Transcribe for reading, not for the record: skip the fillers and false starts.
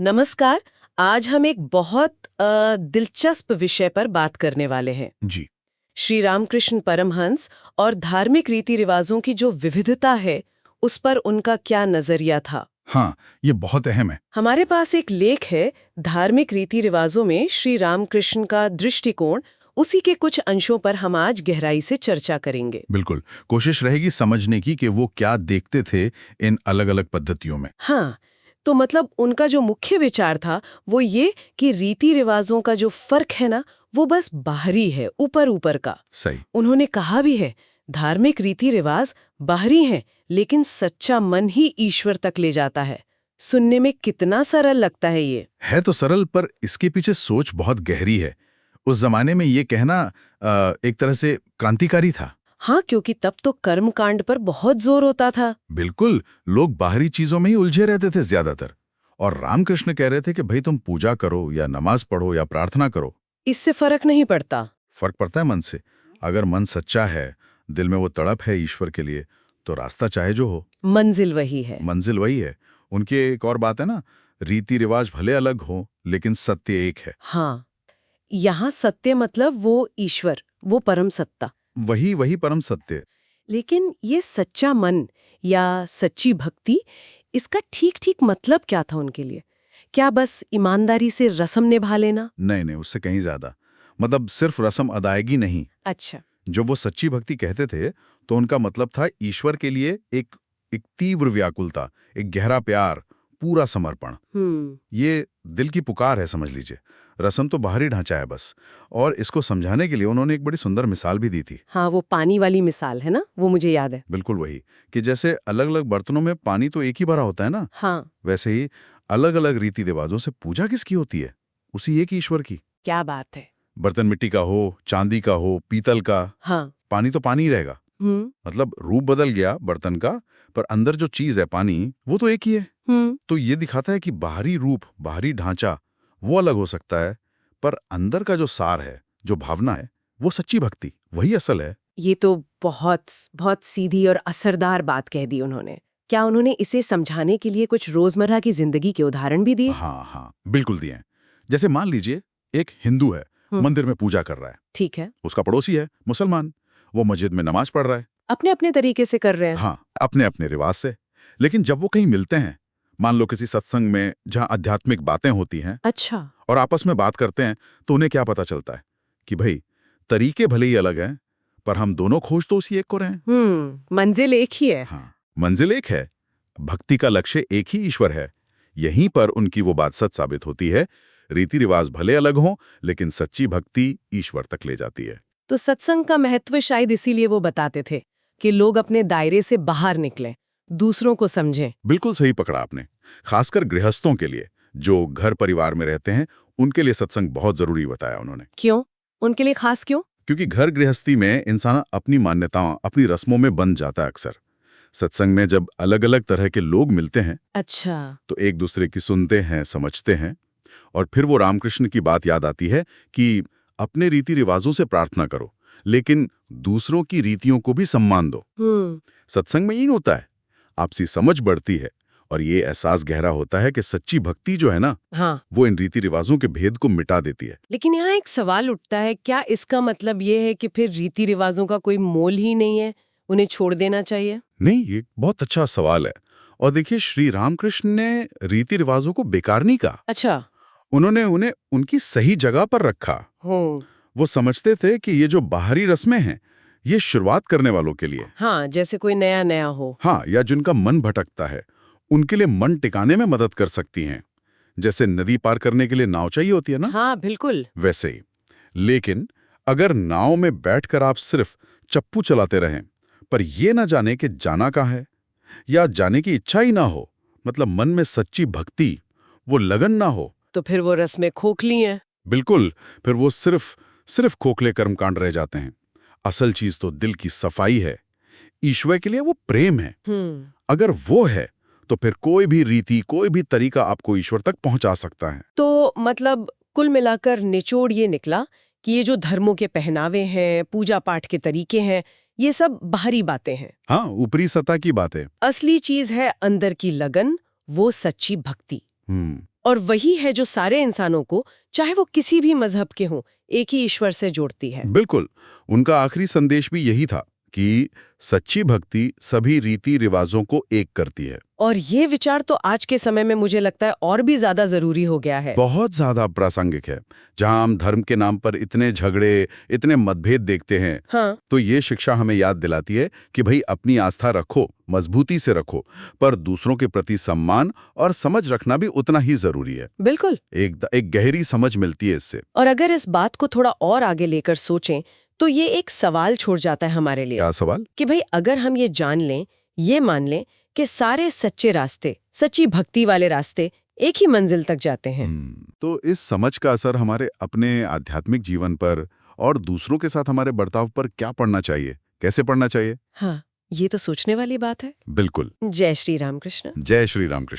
नमस्कार। आज हम एक बहुत दिलचस्प विषय पर बात करने वाले हैं। जी। श्री रामकृष्ण परमहंस और धार्मिक रीति रिवाजों की जो विविधता है, उस पर उनका क्या नजरिया था। हाँ, ये बहुत अहम है। हमारे पास एक लेख है, धार्मिक रीति रिवाजों में श्री रामकृष्ण का दृष्टिकोण। उसी के कुछ अंशों पर हम आज गहराई से चर्चा करेंगे। बिल्कुल, कोशिश रहेगी समझने की कि वो क्या देखते थे इन अलग-अलग पद्धतियों में। हाँ, तो मतलब उनका जो मुख्य विचार था वो ये कि रीति रिवाजों का जो फर्क है ना, वो बस बाहरी है, ऊपर ऊपर का। सही। उन्होंने कहा भी है, धार्मिक रीति रिवाज बाहरी हैं, लेकिन सच्चा मन ही ईश्वर तक ले जाता है। सुनने में कितना सरल लगता है ये। है तो सरल, पर इसके पीछे सोच बहुत गहरी है। उस जमाने में ये कहना एक तरह से क्रांतिकारी था। हाँ, क्योंकि तब तो कर्मकांड पर बहुत जोर होता था। बिल्कुल, लोग बाहरी चीजों में ही उलझे रहते थे ज्यादातर। और रामकृष्ण कह रहे थे कि भाई तुम पूजा करो या नमाज पढ़ो या प्रार्थना करो। इससे फर्क नहीं पड़ता। फर्क पड़ता है मन से। अगर मन सच्चा है, दिल में वो तड़प है ईश्वर के लिए, तो रास्ता चाहे जो हो, मंजिल वही है। मंजिल वही है। उनकी एक और बात है ना, रीति रिवाज भले अलग हो लेकिन सत्य एक है। हाँ, यहाँ सत्य मतलब वो ईश्वर, वो परम सत्ता। वही वही परम सत्य। लेकिन ये सच्चा मन या सच्ची भक्ति, इसका ठीक ठीक मतलब क्या था उनके लिए? क्या बस ईमानदारी से रस्म निभा लेना? नहीं नहीं, उससे कहीं ज्यादा। मतलब सिर्फ रस्म अदायगी नहीं। अच्छा। जो वो सच्ची भक्ति कहते थे, तो उनका मतलब था ईश्वर के लिए एक एक तीव्र व्याकुलता, एक गहरा प्यार, पूरा समर्पण। ये दिल की पुकार है, समझ लीजिए। रस्म तो बाहरी ढांचा है बस। और इसको समझाने के लिए उन्होंने एक बड़ी सुंदर मिसाल भी दी थी। हाँ, वो पानी वाली मिसाल है ना, वो मुझे याद है। बिल्कुल वही, कि जैसे अलग अलग बर्तनों में पानी तो एक ही भरा होता है ना, हाँ। वैसे ही अलग अलग रीति रिवाजों से पूजा किसकी होती है? उसी एक ईश्वर की। क्या बात है। बर्तन मिट्टी का हो, चांदी का हो, पीतल का, हाँ। पानी तो पानी ही रहेगा। मतलब रूप बदल गया बर्तन का, पर अंदर जो चीज है पानी, वो तो एक ही है। तो ये दिखाता है कि बाहरी रूप, बाहरी ढांचा वो अलग हो सकता है, पर अंदर का जो सार है, जो भावना है, वो सच्ची भक्ति, वही असल है। ये तो बहुत बहुत सीधी और असरदार बात कह दी उन्होंने। क्या उन्होंने इसे समझाने के लिए कुछ रोजमर्रा की जिंदगी के उदाहरण भी दिए? हाँ हाँ, बिल्कुल दिए हैं। जैसे मान लीजिए एक हिंदू है, मंदिर में पूजा कर रहा है। ठीक है। उसका पड़ोसी है मुसलमान, वो मस्जिद में नमाज पढ़ रहा है। अपने अपने तरीके से कर रहे हैं। हाँ, अपने अपने रिवाज से। लेकिन जब वो कहीं मिलते हैं, मान लो किसी सत्संग में जहां आध्यात्मिक बातें होती हैं, अच्छा। और आपस में बात करते हैं, तो उन्हें क्या पता चलता है कि भाई तरीके भले ही अलग हैं, पर हम दोनों खोज तो उसी एक को रहे हैं। मंजिल एक ही है। हाँ, मंजिल एक है, भक्ति का लक्ष्य एक ही ईश्वर है। यहीं पर उनकी वो बात सच साबित होती है। रीति रिवाज भले अलग हों, लेकिन सच्ची भक्ति ईश्वर तक ले जाती है। तो सत्संग का महत्व शायद इसीलिए वो बताते थे कि लोग अपने दायरे से बाहर निकलें, दूसरों को समझें। बिल्कुल सही पकड़ा आपने। खासकर गृहस्थों के लिए, जो घर परिवार में रहते हैं, उनके लिए सत्संग बहुत जरूरी बताया उन्होंने। क्यों? उनके लिए खास क्यों? क्योंकि घर गृहस्थी में इंसान अपनी मान्यताओं, अपनी रस्मों में बंध जाता है अक्सर। सत्संग में जब अलग अलग तरह के लोग मिलते हैं, अच्छा। तो एक दूसरे की सुनते हैं, समझते हैं, और फिर वो रामकृष्ण की बात याद आती है कि अपने रीति रिवाजों से प्रार्थना करो, लेकिन दूसरों की रीतियों को भी सम्मान दो। सत्संग में यही होता है, आपसी समझ बढ़ती है, और ये एहसास गहरा होता है कि सच्ची भक्ति जो है ना, हाँ। वो इन रीति रिवाजों के भेद को मिटा देती है। लेकिन यहाँ एक सवाल उठता है, क्या इसका मतलब ये है कि फिर रीति रिवाजों का कोई मोल ही नहीं है, उन्हें छोड़ देना चाहिए? नहीं, ये बहुत अच्छा सवाल है। और देखिए, श्री रामकृष्ण ने रीति रिवाजों को बेकार नहीं कहा। अच्छा। उन्होंने उन्हें उनकी सही जगह पर रखा। वो समझते थे कि ये जो बाहरी रस्में हैं, ये शुरुआत करने वालों के लिए। हाँ, जैसे कोई नया नया हो। हाँ, या जिनका मन भटकता है, उनके लिए मन टिकाने में मदद कर सकती हैं। जैसे नदी पार करने के लिए नाव चाहिए होती है ना, हाँ बिल्कुल। वैसे ही। लेकिन अगर नाव में बैठकर आप सिर्फ चप्पू चलाते रहें, पर ये ना जाने कि जाना कहाँ है, या जाने की इच्छा ही ना हो, मतलब मन में सच्ची भक्ति, वो लगन ना हो, तो फिर वो रस्में खोखली हैं। बिल्कुल, फिर वो सिर्फ खोखले कर्मकांड रह जाते हैं। असल चीज तो दिल की सफाई है, ईश्वर के लिए वो प्रेम है। अगर वो है, तो फिर कोई भी रीति, कोई भी तरीका आपको ईश्वर तक पहुंचा सकता है। तो मतलब कुल मिलाकर निचोड़ ये निकला कि ये जो धर्मों के पहनावे हैं, पूजा पाठ के तरीके हैं, ये सब बाहरी बातें हैं। हाँ, ऊपरी सतह की बात है। असली चीज है अंदर की लगन, वो सच्ची भक्ति। और वही है जो सारे इंसानों को, चाहे वो किसी भी मजहब के हों, एक ही ईश्वर से जोड़ती है। बिल्कुल। उनका आखिरी संदेश भी यही था कि सच्ची भक्ति सभी रीति रिवाजों को एक करती है। और ये विचार तो आज के समय में मुझे लगता है और भी ज्यादा जरूरी हो गया है। बहुत ज्यादा प्रासंगिक है। जहां हम धर्म के नाम पर इतने झगड़े, इतने मतभेद देखते हैं, हाँ। तो ये शिक्षा हमें याद दिलाती है कि भाई अपनी आस्था रखो, मजबूती से रखो, पर दूसरों के प्रति सम्मान और समझ रखना भी उतना ही जरूरी है। बिल्कुल। एक गहरी समझ मिलती है इससे। और अगर इस बात को थोड़ा और आगे लेकर सोचें तो ये एक सवाल छोड़ जाता है हमारे लिए। क्या सवाल? कि भाई अगर हम ये जान लें, ये मान लें कि सारे सच्चे रास्ते, सच्ची भक्ति वाले रास्ते एक ही मंजिल तक जाते हैं। तो इस समझ का असर हमारे अपने आध्यात्मिक जीवन पर और दूसरों के साथ हमारे बर्ताव पर क्या पड़ना चाहिए, कैसे पड़ना चाहिए? हाँ, ये तो सोचने वाली बात है। बिल्कुल। जय श्री राम कृष्ण। जय श्री राम कृष्ण।